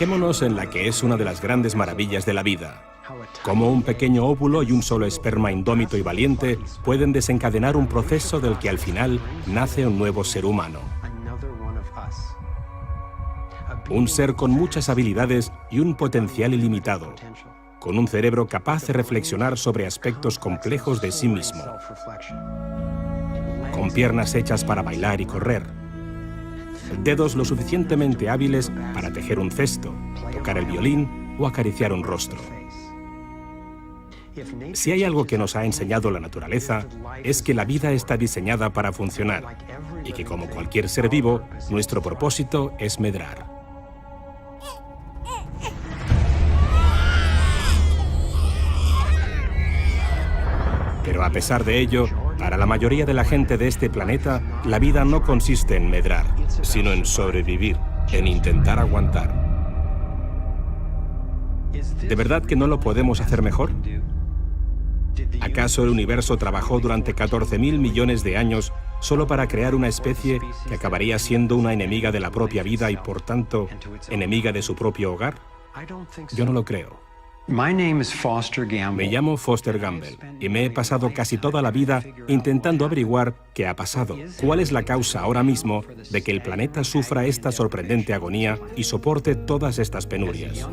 Fijémonos en la que es una de las grandes maravillas de la vida. Cómo un pequeño óvulo y un solo esperma indómito y valiente pueden desencadenar un proceso del que al final nace un nuevo ser humano. Un ser con muchas habilidades y un potencial ilimitado, con un cerebro capaz de reflexionar sobre aspectos complejos de sí mismo, con piernas hechas para bailar y correr, dedos lo suficientemente hábiles para tejer un cesto, tocar el violín o acariciar un rostro. Si hay algo que nos ha enseñado la naturaleza, es que la vida está diseñada para funcionar y que, como cualquier ser vivo, nuestro propósito es medrar. Pero a pesar de ello, para la mayoría de la gente de este planeta, la vida no consiste en medrar, sino en sobrevivir, en intentar aguantar. ¿De verdad que no lo podemos hacer mejor? ¿Acaso el universo trabajó durante 14.000 millones de años solo para crear una especie que acabaría siendo una enemiga de la propia vida y, por tanto, enemiga de su propio hogar? Yo no lo creo. Me llamo Foster Gamble y me he pasado casi toda la vida intentando averiguar qué ha pasado, cuál es la causa ahora mismo de que el planeta sufra esta sorprendente agonía y soporte todas estas penurias.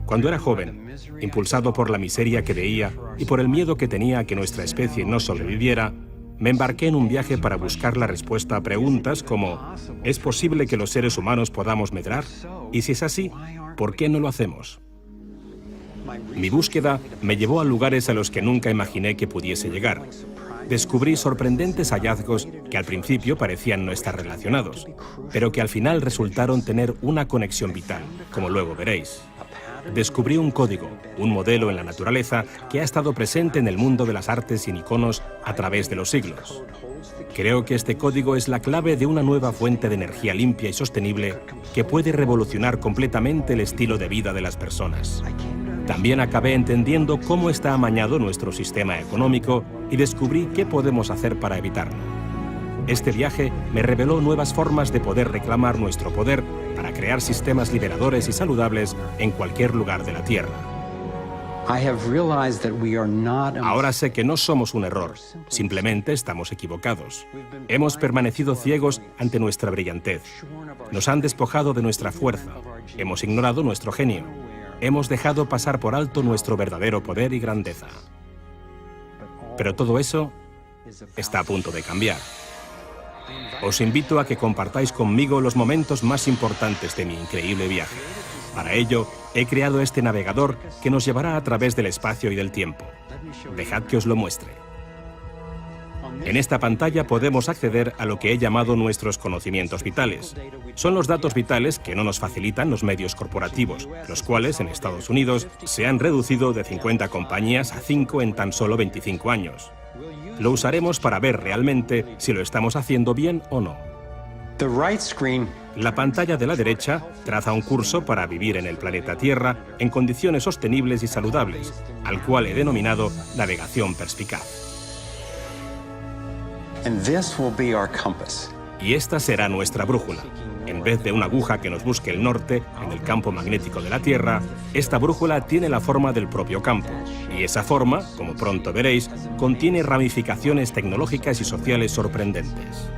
Cuando era joven, impulsado por la miseria que veía y por el miedo que tenía a que nuestra especie no sobreviviera, me embarqué en un viaje para buscar la respuesta a preguntas como ¿es posible que los seres humanos podamos medrar? Y si es así, ¿por qué no lo hacemos? Mi búsqueda me llevó a lugares a los que nunca imaginé que pudiese llegar. Descubrí sorprendentes hallazgos que al principio parecían no estar relacionados, pero que al final resultaron tener una conexión vital, como luego veréis. Descubrí un código, un modelo en la naturaleza que ha estado presente en el mundo de las artes y en iconos a través de los siglos. Creo que este código es la clave de una nueva fuente de energía limpia y sostenible que puede revolucionar completamente el estilo de vida de las personas. También acabé entendiendo cómo está amañado nuestro sistema económico y descubrí qué podemos hacer para evitarlo. Este viaje me reveló nuevas formas de poder reclamar nuestro poder para crear sistemas liberadores y saludables en cualquier lugar de la Tierra. Ahora sé que no somos un error, simplemente estamos equivocados. Hemos permanecido ciegos ante nuestra brillantez. Nos han despojado de nuestra fuerza, hemos ignorado nuestro genio. Hemos dejado pasar por alto nuestro verdadero poder y grandeza. Pero todo eso está a punto de cambiar. Os invito a que compartáis conmigo los momentos más importantes de mi increíble viaje. Para ello, he creado este navegador que nos llevará a través del espacio y del tiempo. Dejad que os lo muestre. En esta pantalla podemos acceder a lo que he llamado nuestros conocimientos vitales. Son los datos vitales que no nos facilitan los medios corporativos, los cuales en Estados Unidos se han reducido de 50 compañías a 5 en tan solo 25 años. Lo usaremos para ver realmente si lo estamos haciendo bien o no. La pantalla de la derecha traza un curso para vivir en el planeta Tierra en condiciones sostenibles y saludables, al cual he denominado navegación perspicaz. Y esta será nuestra brújula. En vez de una aguja que nos busque el norte en el campo magnético de la Tierra, esta brújula tiene la forma del propio campo. Y esa forma, como pronto veréis, contiene ramificaciones tecnológicas y sociales sorprendentes.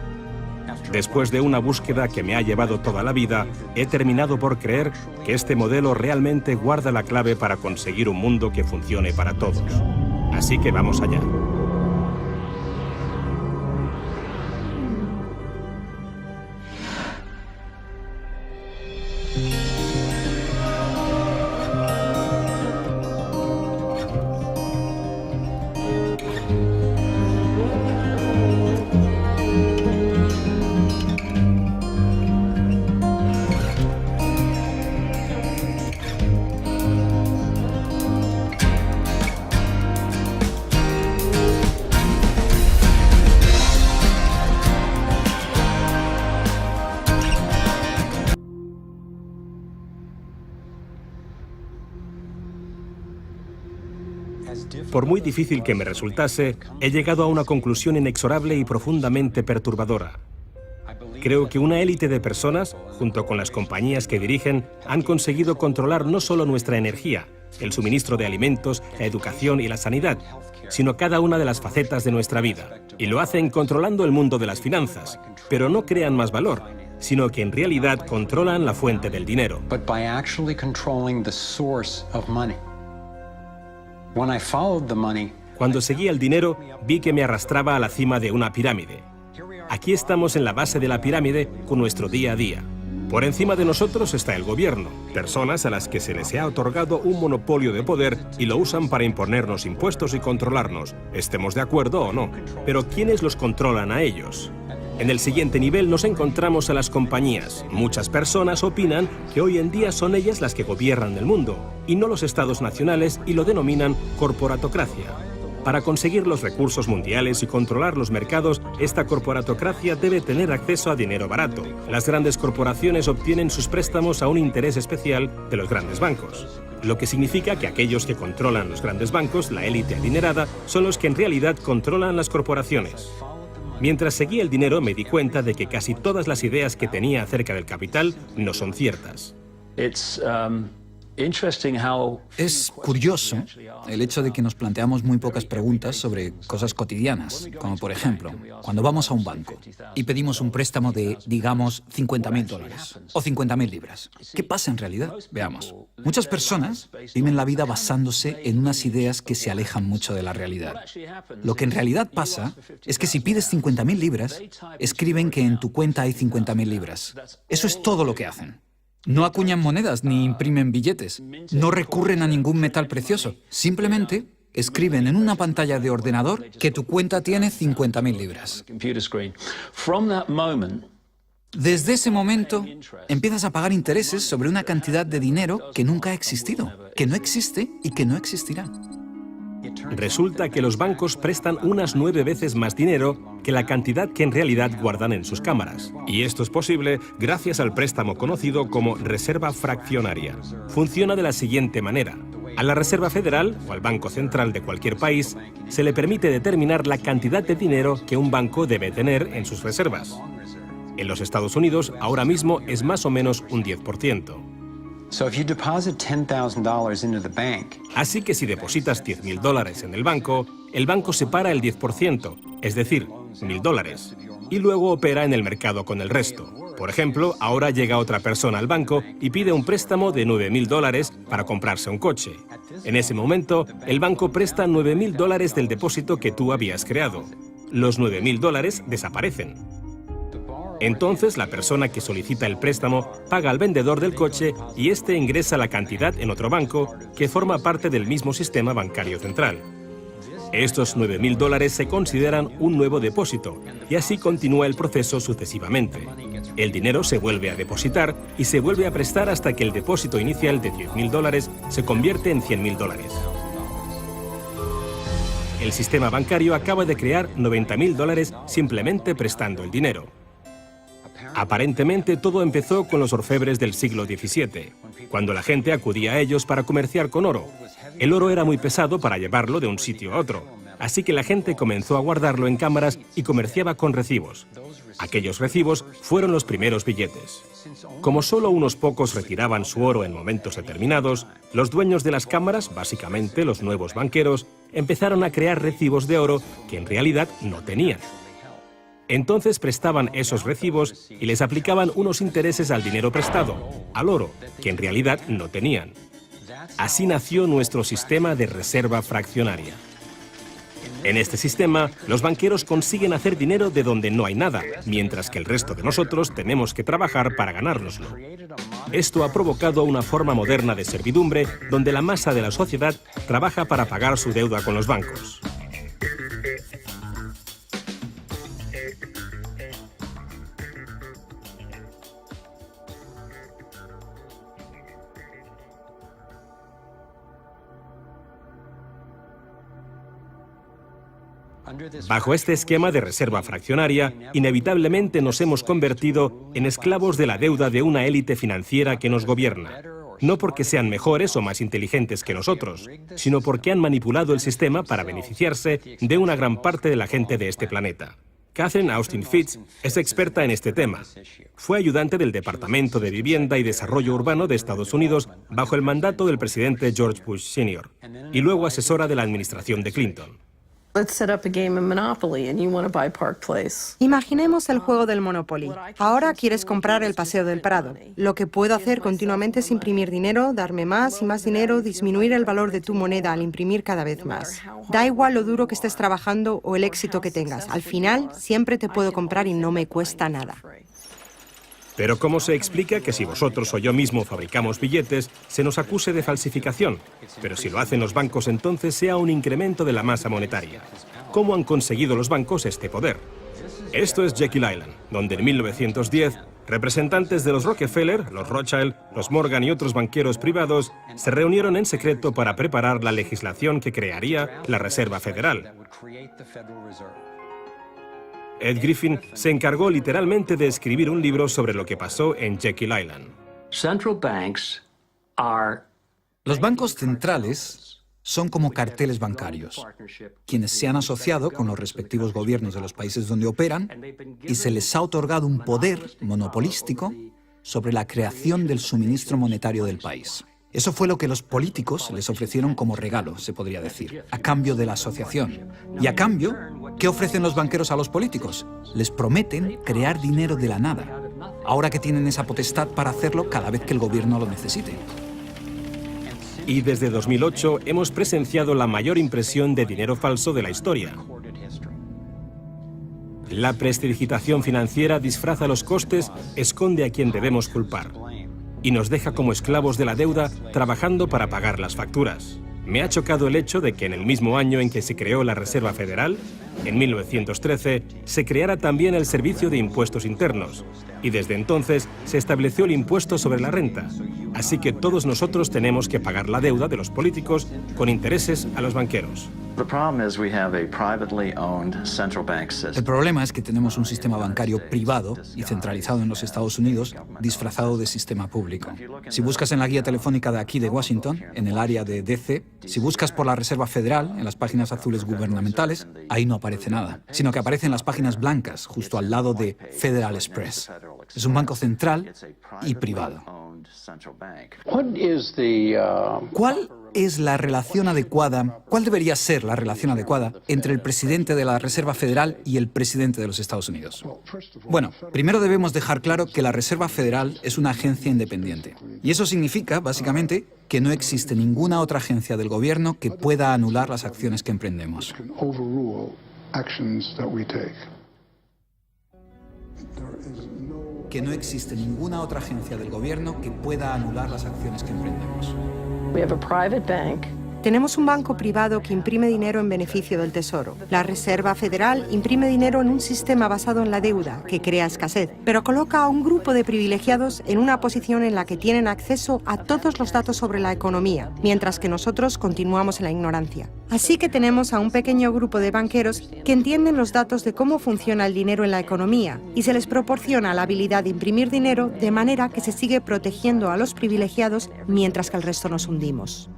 Después de una búsqueda que me ha llevado toda la vida, he terminado por creer que este modelo realmente guarda la clave para conseguir un mundo que funcione para todos. Así que vamos allá. Por muy difícil que me resultase, he llegado a una conclusión inexorable y profundamente perturbadora. Creo que una élite de personas, junto con las compañías que dirigen, han conseguido controlar no solo nuestra energía, el suministro de alimentos, la educación y la sanidad, sino cada una de las facetas de nuestra vida. Y lo hacen controlando el mundo de las finanzas, pero no crean más valor, sino que en realidad controlan la fuente del dinero. Cuando seguía el dinero, vi que me arrastraba a la cima de una pirámide. Aquí estamos en la base de la pirámide con nuestro día a día. Por encima de nosotros está el gobierno, personas a las que se les ha otorgado un monopolio de poder y lo usan para imponernos impuestos y controlarnos, estemos de acuerdo o no. Pero ¿quiénes los controlan a ellos? En el siguiente nivel nos encontramos a las compañías. Muchas personas opinan que hoy en día son ellas las que gobiernan el mundo, y no los estados nacionales, y lo denominan corporatocracia. Para conseguir los recursos mundiales y controlar los mercados, esta corporatocracia debe tener acceso a dinero barato. Las grandes corporaciones obtienen sus préstamos a un interés especial de los grandes bancos, lo que significa que aquellos que controlan los grandes bancos, la élite adinerada, son los que en realidad controlan las corporaciones. Mientras seguía el dinero me di cuenta de que casi todas las ideas que tenía acerca del capital no son ciertas. Es curioso el hecho de que nos planteamos muy pocas preguntas sobre cosas cotidianas, como por ejemplo, cuando vamos a un banco y pedimos un préstamo de, digamos, $50.000 o 50.000 libras. ¿Qué pasa en realidad? Veamos. Muchas personas viven la vida basándose en unas ideas que se alejan mucho de la realidad. Lo que en realidad pasa es que si pides 50.000 libras, escriben que en tu cuenta hay 50.000 libras. Eso es todo lo que hacen. No acuñan monedas ni imprimen billetes. No recurren a ningún metal precioso. Simplemente escriben en una pantalla de ordenador que tu cuenta tiene 50.000 libras. Desde ese momento, empiezas a pagar intereses sobre una cantidad de dinero que nunca ha existido, que no existe y que no existirá. Resulta que los bancos prestan unas 9 veces más dinero que la cantidad que en realidad guardan en sus cámaras. Y esto es posible gracias al préstamo conocido como reserva fraccionaria. Funciona de la siguiente manera. A la Reserva Federal, o al Banco Central de cualquier país, se le permite determinar la cantidad de dinero que un banco debe tener en sus reservas. En los Estados Unidos, ahora mismo es más o menos un 10%. Así que si depositas $10.000 en el banco separa el 10%, es decir, $1.000, y luego opera en el mercado con el resto. Por ejemplo, ahora llega otra persona al banco y pide un préstamo de $9.000 para comprarse un coche. En ese momento, el banco presta $9.000 del depósito que tú habías creado. Los $9.000 desaparecen. Entonces, la persona que solicita el préstamo paga al vendedor del coche y éste ingresa la cantidad en otro banco que forma parte del mismo sistema bancario central. Estos $9.000 se consideran un nuevo depósito y así continúa el proceso sucesivamente. El dinero se vuelve a depositar y se vuelve a prestar hasta que el depósito inicial de $10.000 se convierte en $100.000. El sistema bancario acaba de crear $90.000 simplemente prestando el dinero. Aparentemente todo empezó con los orfebres del siglo XVII, cuando la gente acudía a ellos para comerciar con oro. El oro era muy pesado para llevarlo de un sitio a otro, así que la gente comenzó a guardarlo en cámaras y comerciaba con recibos. Aquellos recibos fueron los primeros billetes. Como solo unos pocos retiraban su oro en momentos determinados, los dueños de las cámaras, básicamente los nuevos banqueros, empezaron a crear recibos de oro que en realidad no tenían. Entonces prestaban esos recibos y les aplicaban unos intereses al dinero prestado, al oro, que en realidad no tenían. Así nació nuestro sistema de reserva fraccionaria. En este sistema, los banqueros consiguen hacer dinero de donde no hay nada, mientras que el resto de nosotros tenemos que trabajar para ganárnoslo. Esto ha provocado una forma moderna de servidumbre donde la masa de la sociedad trabaja para pagar su deuda con los bancos. Bajo este esquema de reserva fraccionaria, inevitablemente nos hemos convertido en esclavos de la deuda de una élite financiera que nos gobierna. No porque sean mejores o más inteligentes que nosotros, sino porque han manipulado el sistema para beneficiarse de una gran parte de la gente de este planeta. Catherine Austin Fitts es experta en este tema. Fue ayudante del Departamento de Vivienda y Desarrollo Urbano de Estados Unidos bajo el mandato del presidente George Bush Sr. y luego asesora de la administración de Clinton. Imaginemos el juego del Monopoly. Ahora quieres comprar el Paseo del Prado. Lo que puedo hacer continuamente es imprimir dinero, darme más y más dinero, disminuir el valor de tu moneda al imprimir cada vez más. Da igual lo duro que estés trabajando o el éxito que tengas. Al final, siempre te puedo comprar y no me cuesta nada. Pero ¿cómo se explica que si vosotros o yo mismo fabricamos billetes, se nos acuse de falsificación? Pero si lo hacen los bancos, entonces sea un incremento de la masa monetaria. ¿Cómo han conseguido los bancos este poder? Esto es Jekyll Island, donde en 1910, representantes de los Rockefeller, los Rothschild, los Morgan y otros banqueros privados se reunieron en secreto para preparar la legislación que crearía la Reserva Federal. Ed Griffin se encargó literalmente de escribir un libro sobre lo que pasó en Jekyll Island. Los bancos centrales son como carteles bancarios, quienes se han asociado con los respectivos gobiernos de los países donde operan y se les ha otorgado un poder monopolístico sobre la creación del suministro monetario del país. Eso fue lo que los políticos les ofrecieron como regalo, se podría decir, a cambio de la asociación. Y a cambio, ¿qué ofrecen los banqueros a los políticos? Les prometen crear dinero de la nada, ahora que tienen esa potestad para hacerlo cada vez que el gobierno lo necesite. Y desde 2008 hemos presenciado la mayor impresión de dinero falso de la historia. La prestidigitación financiera disfraza los costes, esconde a quien debemos culpar y nos deja como esclavos de la deuda trabajando para pagar las facturas. Me ha chocado el hecho de que en el mismo año en que se creó la Reserva Federal, en 1913, se creara también el Servicio de Impuestos Internos, y desde entonces se estableció el impuesto sobre la renta. Así que todos nosotros tenemos que pagar la deuda de los políticos con intereses a los banqueros. El problema es que tenemos un sistema bancario privado y centralizado en los Estados Unidos, disfrazado de sistema público. Si buscas en la guía telefónica de aquí de Washington, en el área de DC, si buscas por la Reserva Federal, en las páginas azules gubernamentales, ahí no aparece nada, sino que aparecen las páginas blancas, justo al lado de Federal Express. Es un banco central y privado. ¿Cuál es la relación adecuada, cuál debería ser la relación adecuada entre el presidente de la Reserva Federal y el presidente de los Estados Unidos? Bueno, primero debemos dejar claro que la Reserva Federal es una agencia independiente. Y eso significa, básicamente, que no existe ninguna otra agencia del gobierno que pueda anular las acciones que emprendemos. Que no existe ninguna otra agencia del gobierno que pueda anular las acciones que emprendemos. Tenemos un banco privado que imprime dinero en beneficio del Tesoro. La Reserva Federal imprime dinero en un sistema basado en la deuda, que crea escasez, pero coloca a un grupo de privilegiados en una posición en la que tienen acceso a todos los datos sobre la economía, mientras que nosotros continuamos en la ignorancia. Así que tenemos a un pequeño grupo de banqueros que entienden los datos de cómo funciona el dinero en la economía y se les proporciona la habilidad de imprimir dinero de manera que se sigue protegiendo a los privilegiados mientras que el resto nos hundimos.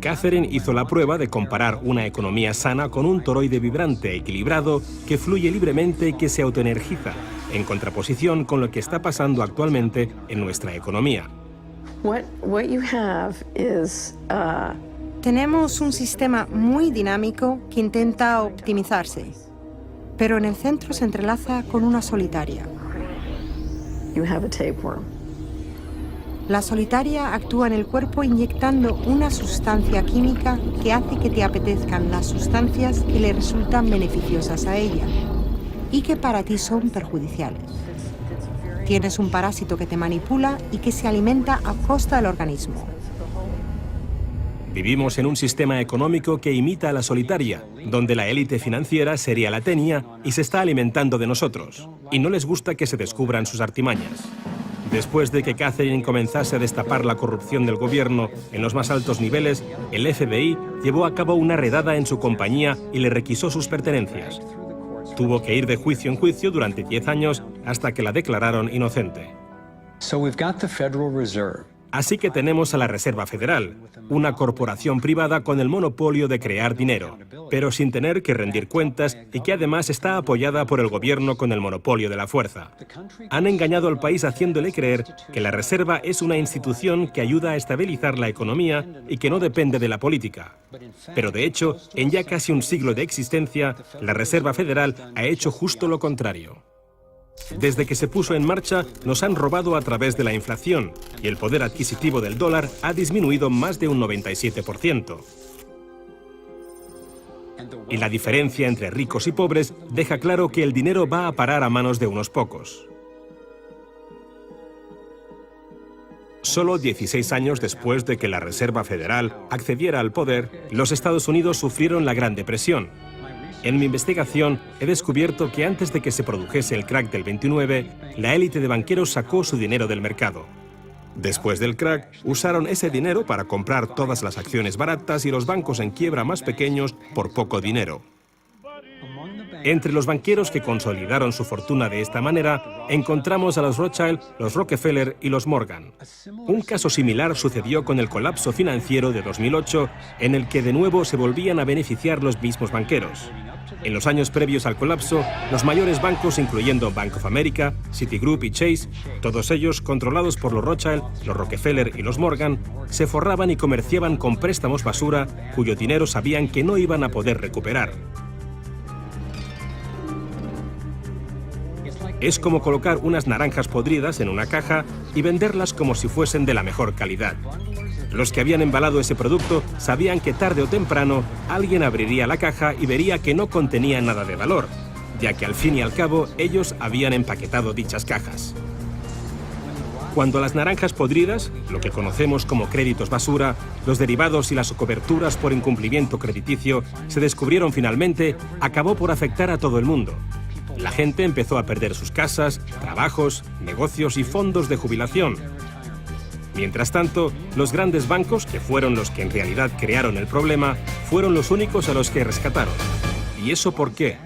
Catherine hizo la prueba de comparar una economía sana con un toroide vibrante, equilibrado, que fluye libremente y que se autoenergiza, en contraposición con lo que está pasando actualmente en nuestra economía. Tenemos un sistema muy dinámico que intenta optimizarse, pero en el centro se entrelaza con una solitaria. La solitaria actúa en el cuerpo inyectando una sustancia química que hace que te apetezcan las sustancias que le resultan beneficiosas a ella y que para ti son perjudiciales. Tienes un parásito que te manipula y que se alimenta a costa del organismo. Vivimos en un sistema económico que imita a la solitaria, donde la élite financiera sería la tenia y se está alimentando de nosotros, y no les gusta que se descubran sus artimañas. Después de que Catherine comenzase a destapar la corrupción del gobierno en los más altos niveles, el FBI llevó a cabo una redada en su compañía y le requisó sus pertenencias. Tuvo que ir de juicio en juicio durante 10 años hasta que la declararon inocente. Así que tenemos a la Reserva Federal, una corporación privada con el monopolio de crear dinero, pero sin tener que rendir cuentas y que además está apoyada por el gobierno con el monopolio de la fuerza. Han engañado al país haciéndole creer que la Reserva es una institución que ayuda a estabilizar la economía y que no depende de la política. Pero de hecho, en ya casi un siglo de existencia, la Reserva Federal ha hecho justo lo contrario. Desde que se puso en marcha, nos han robado a través de la inflación y el poder adquisitivo del dólar ha disminuido más de un 97%. Y la diferencia entre ricos y pobres deja claro que el dinero va a parar a manos de unos pocos. Solo 16 años después de que la Reserva Federal accediera al poder, los Estados Unidos sufrieron la Gran Depresión. En mi investigación he descubierto que antes de que se produjese el crack del 29, la élite de banqueros sacó su dinero del mercado. Después del crack, usaron ese dinero para comprar todas las acciones baratas y los bancos en quiebra más pequeños por poco dinero. Entre los banqueros que consolidaron su fortuna de esta manera, encontramos a los Rothschild, los Rockefeller y los Morgan. Un caso similar sucedió con el colapso financiero de 2008, en el que de nuevo se volvían a beneficiar los mismos banqueros. En los años previos al colapso, los mayores bancos, incluyendo Bank of America, Citigroup y Chase, todos ellos controlados por los Rothschild, los Rockefeller y los Morgan, se forraban y comerciaban con préstamos basura cuyo dinero sabían que no iban a poder recuperar. Es como colocar unas naranjas podridas en una caja y venderlas como si fuesen de la mejor calidad. Los que habían embalado ese producto sabían que tarde o temprano alguien abriría la caja y vería que no contenía nada de valor, ya que al fin y al cabo ellos habían empaquetado dichas cajas. Cuando las naranjas podridas, lo que conocemos como créditos basura, los derivados y las coberturas por incumplimiento crediticio se descubrieron finalmente, acabó por afectar a todo el mundo. La gente empezó a perder sus casas, trabajos, negocios y fondos de jubilación. Mientras tanto, los grandes bancos, que fueron los que en realidad crearon el problema, fueron los únicos a los que rescataron. ¿Y eso por qué?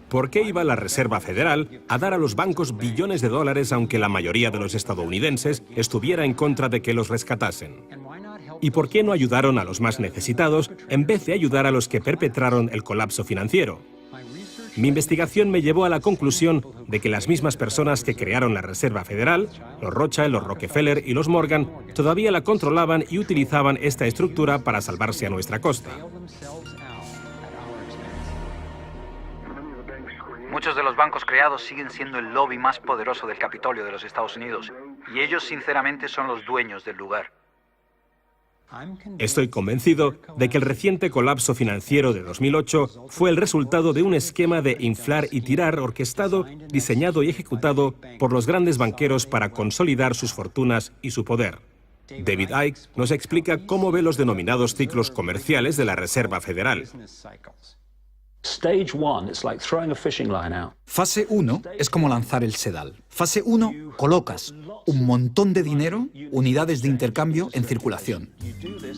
¿Por qué iba la Reserva Federal a dar a los bancos billones de dólares aunque la mayoría de los estadounidenses estuviera en contra de que los rescatasen? ¿Y por qué no ayudaron a los más necesitados en vez de ayudar a los que perpetraron el colapso financiero? Mi investigación me llevó a la conclusión de que las mismas personas que crearon la Reserva Federal, los Rothschild, los Rockefeller y los Morgan, todavía la controlaban y utilizaban esta estructura para salvarse a nuestra costa. Muchos de los bancos creados siguen siendo el lobby más poderoso del Capitolio de los Estados Unidos, y ellos sinceramente son los dueños del lugar. Estoy convencido de que el reciente colapso financiero de 2008 fue el resultado de un esquema de inflar y tirar orquestado, diseñado y ejecutado por los grandes banqueros para consolidar sus fortunas y su poder. David Icke nos explica cómo ve los denominados ciclos comerciales de la Reserva Federal. Fase 1 es como lanzar el sedal. Fase 1, colocas un montón de dinero, unidades de intercambio en circulación.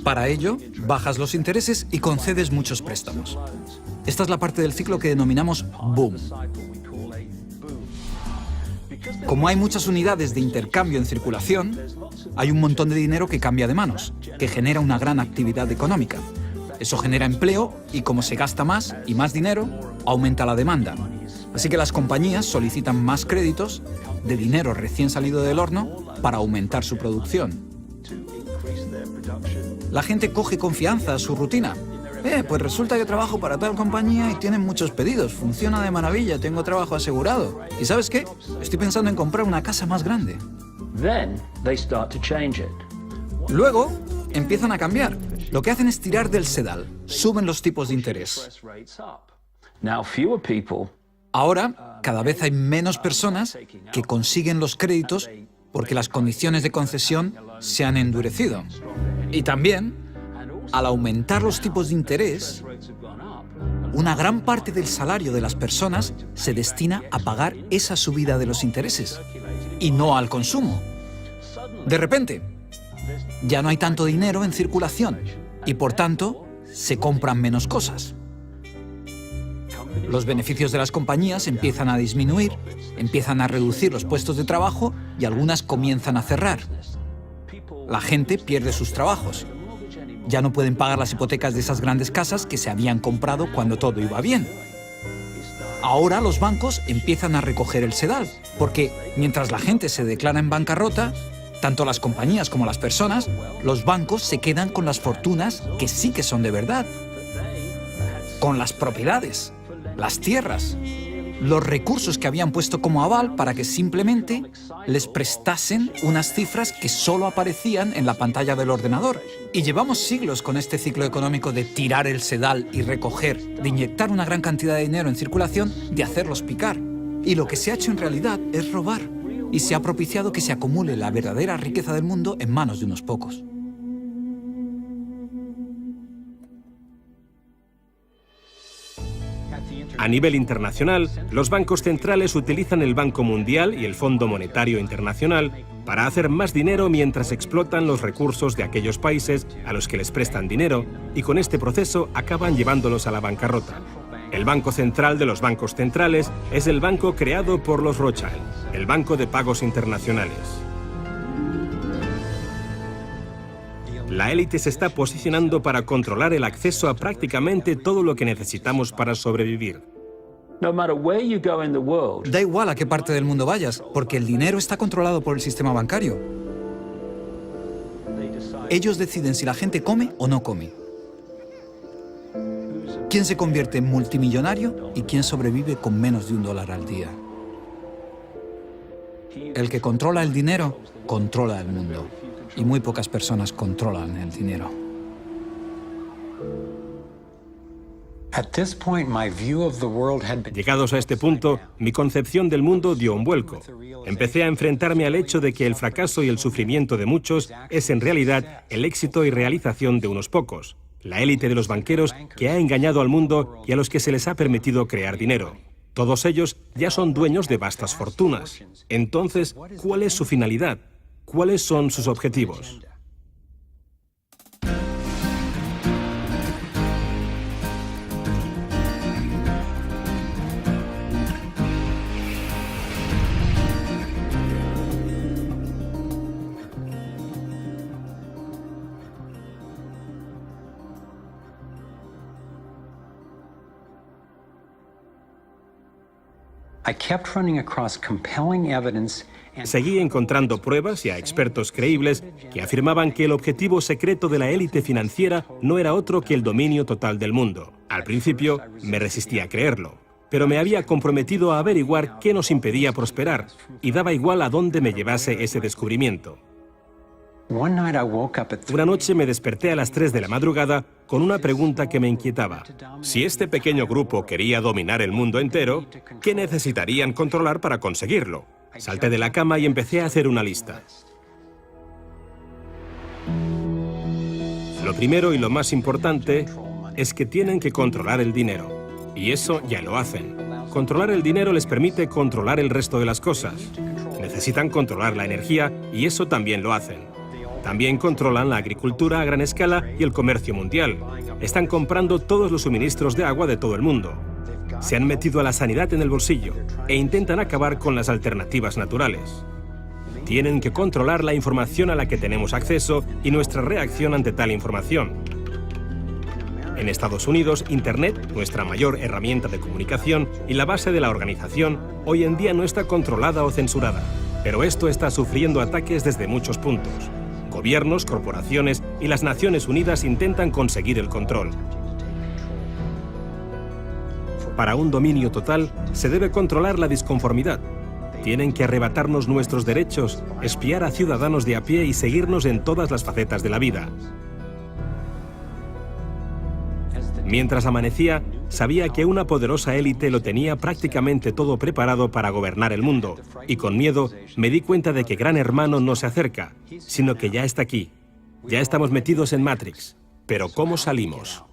Para ello, bajas los intereses y concedes muchos préstamos. Esta es la parte del ciclo que denominamos boom. Como hay muchas unidades de intercambio en circulación, hay un montón de dinero que cambia de manos, que genera una gran actividad económica. Eso genera empleo y como se gasta más y más dinero, aumenta la demanda. Así que las compañías solicitan más créditos de dinero recién salido del horno para aumentar su producción. La gente coge confianza a su rutina. Pues resulta que trabajo para tal compañía y tienen muchos pedidos. Funciona de maravilla, tengo trabajo asegurado. ¿Y sabes qué? Estoy pensando en comprar una casa más grande. Luego empiezan a cambiar. Lo que hacen es tirar del sedal. Suben los tipos de interés. Ahora, cada vez hay menos personas que consiguen los créditos porque las condiciones de concesión se han endurecido. Y también, al aumentar los tipos de interés, una gran parte del salario de las personas se destina a pagar esa subida de los intereses y no al consumo. De repente, ya no hay tanto dinero en circulación y, por tanto, se compran menos cosas. Los beneficios de las compañías empiezan a disminuir, empiezan a reducir los puestos de trabajo y algunas comienzan a cerrar. La gente pierde sus trabajos. Ya no pueden pagar las hipotecas de esas grandes casas que se habían comprado cuando todo iba bien. Ahora los bancos empiezan a recoger el sedal, porque mientras la gente se declara en bancarrota, tanto las compañías como las personas, los bancos se quedan con las fortunas que sí que son de verdad. Con las propiedades, las tierras, los recursos que habían puesto como aval para que simplemente les prestasen unas cifras que solo aparecían en la pantalla del ordenador. Y llevamos siglos con este ciclo económico de tirar el sedal y recoger, de inyectar una gran cantidad de dinero en circulación, de hacerlos picar. Y lo que se ha hecho en realidad es robar. Y se ha propiciado que se acumule la verdadera riqueza del mundo en manos de unos pocos. A nivel internacional, los bancos centrales utilizan el Banco Mundial y el Fondo Monetario Internacional para hacer más dinero mientras explotan los recursos de aquellos países a los que les prestan dinero y con este proceso acaban llevándolos a la bancarrota. El Banco Central de los bancos centrales es el banco creado por los Rothschild, el Banco de Pagos Internacionales. La élite se está posicionando para controlar el acceso a prácticamente todo lo que necesitamos para sobrevivir. Da igual a qué parte del mundo vayas, porque el dinero está controlado por el sistema bancario. Ellos deciden si la gente come o no come. ¿Quién se convierte en multimillonario y quién sobrevive con menos de $1 al día? El que controla el dinero, controla el mundo. Y muy pocas personas controlan el dinero. Llegados a este punto, mi concepción del mundo dio un vuelco. Empecé a enfrentarme al hecho de que el fracaso y el sufrimiento de muchos es en realidad el éxito y realización de unos pocos, la élite de los banqueros que ha engañado al mundo y a los que se les ha permitido crear dinero. Todos ellos ya son dueños de vastas fortunas. Entonces, ¿cuál es su finalidad? ¿Cuáles son sus objetivos? Seguí encontrando pruebas y a expertos creíbles que afirmaban que el objetivo secreto de la élite financiera no era otro que el dominio total del mundo. Al principio me resistí a creerlo, pero me había comprometido a averiguar qué nos impedía prosperar y daba igual a dónde me llevase ese descubrimiento. Una noche me desperté a las 3 de la madrugada con una pregunta que me inquietaba. Si este pequeño grupo quería dominar el mundo entero, ¿qué necesitarían controlar para conseguirlo? Salté de la cama y empecé a hacer una lista. Lo primero y lo más importante es que tienen que controlar el dinero. Y eso ya lo hacen. Controlar el dinero les permite controlar el resto de las cosas. Necesitan controlar la energía y eso también lo hacen. También controlan la agricultura a gran escala y el comercio mundial. Están comprando todos los suministros de agua de todo el mundo. Se han metido a la sanidad en el bolsillo e intentan acabar con las alternativas naturales. Tienen que controlar la información a la que tenemos acceso y nuestra reacción ante tal información. En Estados Unidos, Internet, nuestra mayor herramienta de comunicación y la base de la organización, hoy en día no está controlada o censurada. Pero esto está sufriendo ataques desde muchos puntos. Gobiernos, corporaciones y las Naciones Unidas intentan conseguir el control. Para un dominio total, se debe controlar la disconformidad. Tienen que arrebatarnos nuestros derechos, espiar a ciudadanos de a pie y seguirnos en todas las facetas de la vida. Mientras amanecía, sabía que una poderosa élite lo tenía prácticamente todo preparado para gobernar el mundo, y con miedo me di cuenta de que Gran Hermano no se acerca, sino que ya está aquí. Ya estamos metidos en Matrix. Pero ¿cómo salimos?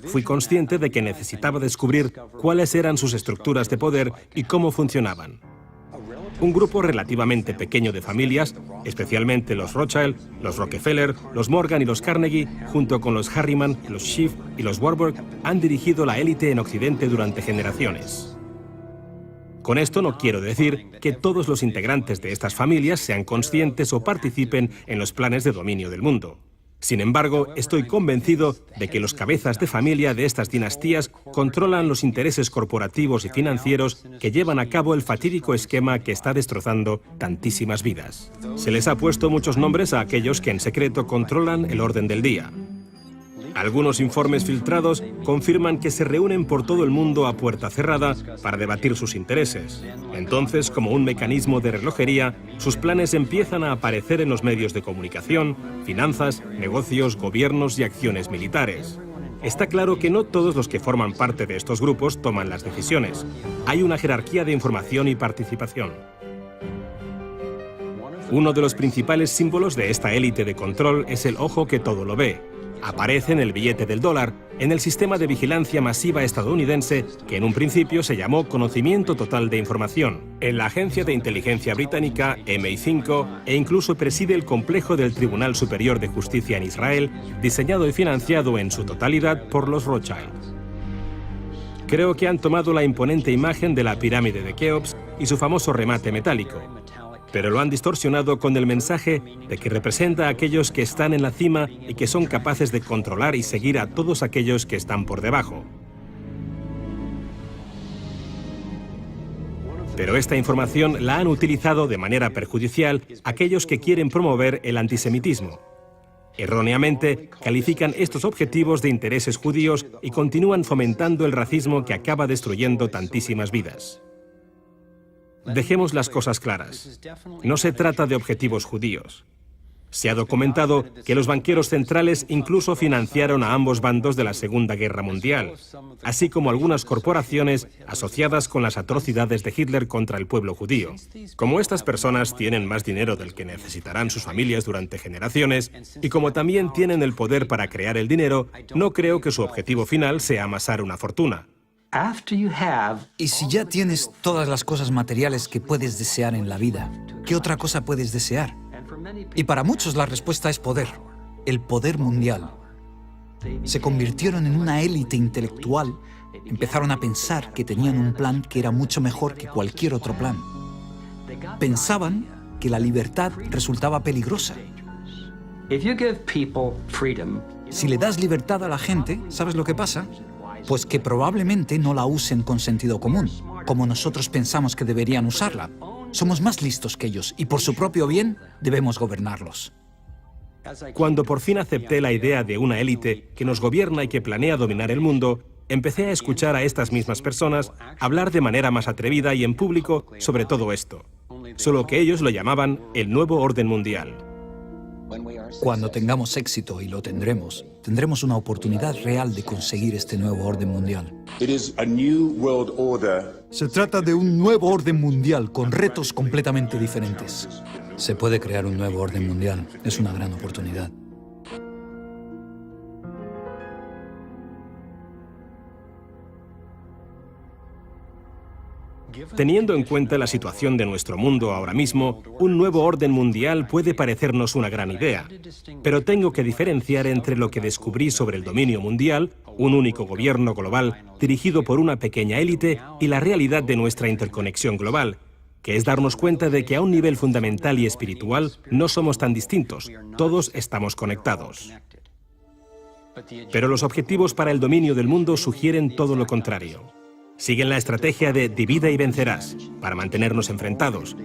Fui consciente de que necesitaba descubrir cuáles eran sus estructuras de poder y cómo funcionaban. Un grupo relativamente pequeño de familias, especialmente los Rothschild, los Rockefeller, los Morgan y los Carnegie, junto con los Harriman, los Schiff y los Warburg, han dirigido la élite en Occidente durante generaciones. Con esto no quiero decir que todos los integrantes de estas familias sean conscientes o participen en los planes de dominio del mundo. Sin embargo, estoy convencido de que los cabezas de familia de estas dinastías controlan los intereses corporativos y financieros que llevan a cabo el fatídico esquema que está destrozando tantísimas vidas. Se les ha puesto muchos nombres a aquellos que en secreto controlan el orden del día. Algunos informes filtrados confirman que se reúnen por todo el mundo a puerta cerrada para debatir sus intereses. Entonces, como un mecanismo de relojería, sus planes empiezan a aparecer en los medios de comunicación, finanzas, negocios, gobiernos y acciones militares. Está claro que no todos los que forman parte de estos grupos toman las decisiones. Hay una jerarquía de información y participación. Uno de los principales símbolos de esta élite de control es el ojo que todo lo ve. Aparece en el billete del dólar, en el sistema de vigilancia masiva estadounidense que en un principio se llamó Conocimiento Total de Información, en la agencia de inteligencia británica MI5 e incluso preside el complejo del Tribunal Superior de Justicia en Israel, diseñado y financiado en su totalidad por los Rothschild. Creo que han tomado la imponente imagen de la pirámide de Keops y su famoso remate metálico, pero lo han distorsionado con el mensaje de que representa a aquellos que están en la cima y que son capaces de controlar y seguir a todos aquellos que están por debajo. Pero esta información la han utilizado de manera perjudicial aquellos que quieren promover el antisemitismo. Erróneamente, califican estos objetivos de intereses judíos y continúan fomentando el racismo que acaba destruyendo tantísimas vidas. Dejemos las cosas claras. No se trata de objetivos judíos. Se ha documentado que los banqueros centrales incluso financiaron a ambos bandos de la Segunda Guerra Mundial, así como algunas corporaciones asociadas con las atrocidades de Hitler contra el pueblo judío. Como estas personas tienen más dinero del que necesitarán sus familias durante generaciones, y como también tienen el poder para crear el dinero, no creo que su objetivo final sea amasar una fortuna. Y si ya tienes todas las cosas materiales que puedes desear en la vida, ¿qué otra cosa puedes desear? Y para muchos la respuesta es poder, el poder mundial. Se convirtieron en una élite intelectual, empezaron a pensar que tenían un plan que era mucho mejor que cualquier otro plan. Pensaban que la libertad resultaba peligrosa. Si le das libertad a la gente, ¿sabes lo que pasa? Pues que probablemente no la usen con sentido común, como nosotros pensamos que deberían usarla. Somos más listos que ellos y por su propio bien debemos gobernarlos. Cuando por fin acepté la idea de una élite que nos gobierna y que planea dominar el mundo, empecé a escuchar a estas mismas personas hablar de manera más atrevida y en público sobre todo esto. Solo que ellos lo llamaban el nuevo orden mundial. Cuando tengamos éxito, y lo tendremos, tendremos una oportunidad real de conseguir este nuevo orden mundial. Se trata de un nuevo orden mundial con retos completamente diferentes. Se puede crear un nuevo orden mundial. Es una gran oportunidad. Teniendo en cuenta la situación de nuestro mundo ahora mismo, un nuevo orden mundial puede parecernos una gran idea, pero tengo que diferenciar entre lo que descubrí sobre el dominio mundial, un único gobierno global dirigido por una pequeña élite, y la realidad de nuestra interconexión global, que es darnos cuenta de que a un nivel fundamental y espiritual no somos tan distintos, todos estamos conectados. Pero los objetivos para el dominio del mundo sugieren todo lo contrario. Siguen la estrategia de divide y vencerás, para mantenernos enfrentados.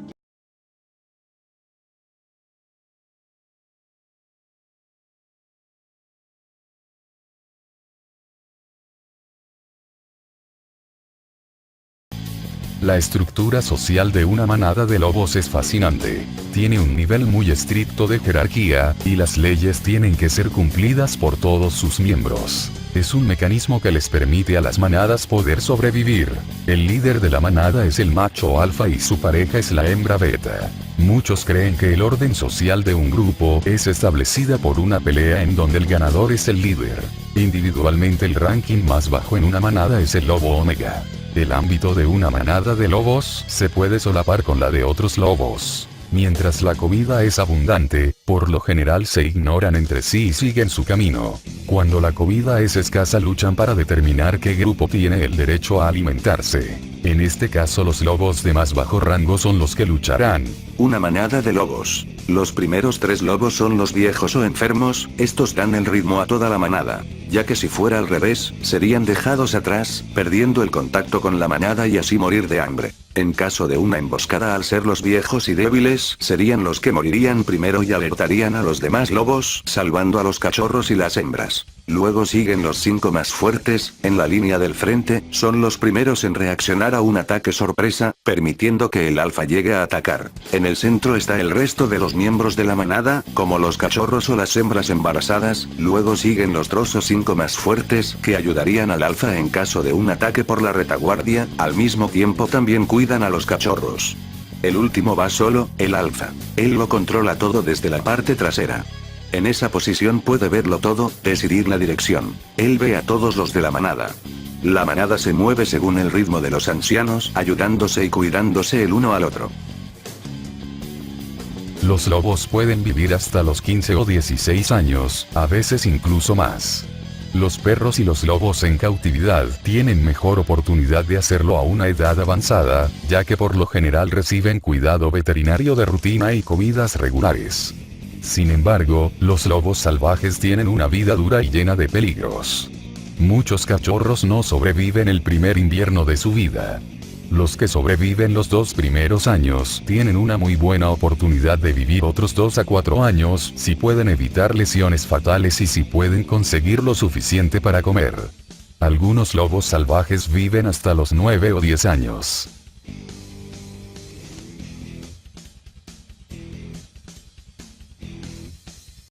La estructura social de una manada de lobos es fascinante. Tiene un nivel muy estricto de jerarquía, y las leyes tienen que ser cumplidas por todos sus miembros. Es un mecanismo que les permite a las manadas poder sobrevivir. El líder de la manada es el macho alfa y su pareja es la hembra beta. Muchos creen que el orden social de un grupo es establecida por una pelea en donde el ganador es el líder. Individualmente el ranking más bajo en una manada es el lobo omega. El ámbito de una manada de lobos se puede solapar con la de otros lobos. Mientras la comida es abundante, Por lo general se ignoran entre sí y siguen su camino. Cuando la comida es escasa luchan para determinar qué grupo tiene el derecho a alimentarse. En este caso los lobos de más bajo rango son los que lucharán. Una manada de lobos. Los primeros 3 lobos son los viejos o enfermos, estos dan el ritmo a toda la manada, ya que si fuera al revés, serían dejados atrás, perdiendo el contacto con la manada y así morir de hambre. En caso de una emboscada, al ser los viejos y débiles, serían los que morirían primero y alertarían a los demás lobos, salvando a los cachorros y las hembras. Luego siguen los 5 más fuertes, en la línea del frente, son los primeros en reaccionar a un ataque sorpresa, permitiendo que el alfa llegue a atacar. En el centro está el resto de los miembros de la manada, como los cachorros o las hembras embarazadas, luego siguen los trozos 5 más fuertes, que ayudarían al alfa en caso de un ataque por la retaguardia, al mismo tiempo también cuidan a los cachorros. El último va solo, el alfa. Él lo controla todo desde la parte trasera. En esa posición puede verlo todo, decidir la dirección. Él ve a todos los de la manada. La manada se mueve según el ritmo de los ancianos, ayudándose y cuidándose el uno al otro. Los lobos pueden vivir hasta los 15 o 16 años, a veces incluso más. Los perros y los lobos en cautividad tienen mejor oportunidad de hacerlo a una edad avanzada, ya que por lo general reciben cuidado veterinario de rutina y comidas regulares. Sin embargo, los lobos salvajes tienen una vida dura y llena de peligros. Muchos cachorros no sobreviven el primer invierno de su vida. Los que sobreviven los 2 primeros años tienen una muy buena oportunidad de vivir otros 2 a 4 años si pueden evitar lesiones fatales y si pueden conseguir lo suficiente para comer. Algunos lobos salvajes viven hasta los 9 o 10 años.